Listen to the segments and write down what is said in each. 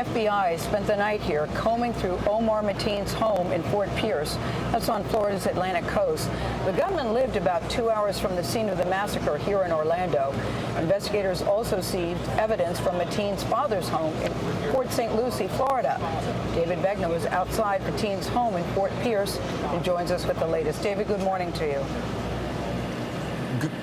FBI spent the night here combing through Omar Mateen's home in Fort Pierce. That's on Florida's Atlantic coast. The gunman lived about 2 hours from the scene of the massacre here in Orlando. Investigators also seized evidence from Mateen's father's home in Port St. Lucie, Florida. David Begnaud is outside Mateen's home in Fort Pierce and joins us with the latest. David, good morning to you.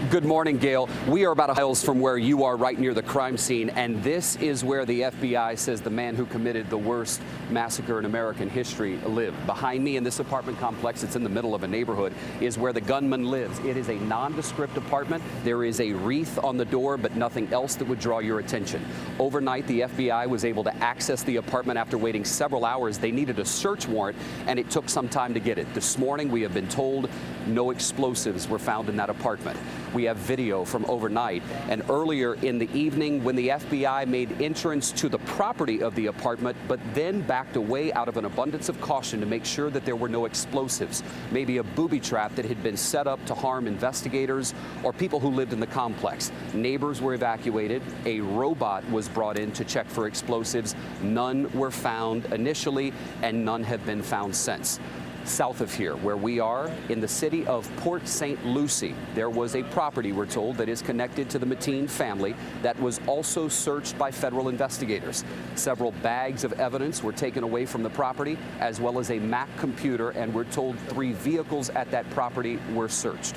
Good morning, Gail. We are about miles from where you are, right near the crime scene, and this is where the FBI says the man who committed the worst massacre in American history lived. Behind me in this apartment complex, it's in the middle of a neighborhood, is where the gunman lives. It is a nondescript apartment. There is a wreath on the door, but nothing else that would draw your attention. Overnight, the FBI was able to access the apartment after waiting several hours. They needed a search warrant, and it took some time to get it. This morning, we have been told no explosives were found in that apartment. We have video from overnight, and earlier in the evening when the FBI made entrance to the property of the apartment, but then backed away out of an abundance of caution to make sure that there were no explosives, maybe a booby trap that had been set up to harm investigators or people who lived in the complex. Neighbors were evacuated. A robot was brought in to check for explosives. None were found initially, and none have been found since. South of here, where we are, in the city of Port St. Lucie, there was a property, we're told, that is connected to the Mateen family that was also searched by federal investigators. Several bags of evidence were taken away from the property, as well as a Mac computer, and we're told 3 vehicles at that property were searched.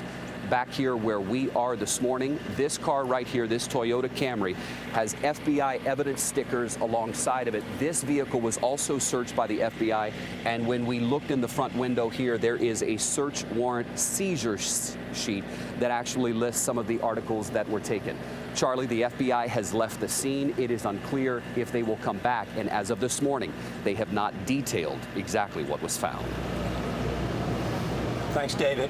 Back here where we are this morning, this car right here, this Toyota Camry, has FBI evidence stickers alongside of it. This vehicle was also searched by the FBI, and when we looked in the front window here, there is a search warrant seizure sheet that actually lists some of the articles that were taken. Charlie, the FBI has left the scene. It is unclear if they will come back, and as of this morning, they have not detailed exactly what was found. Thanks, David.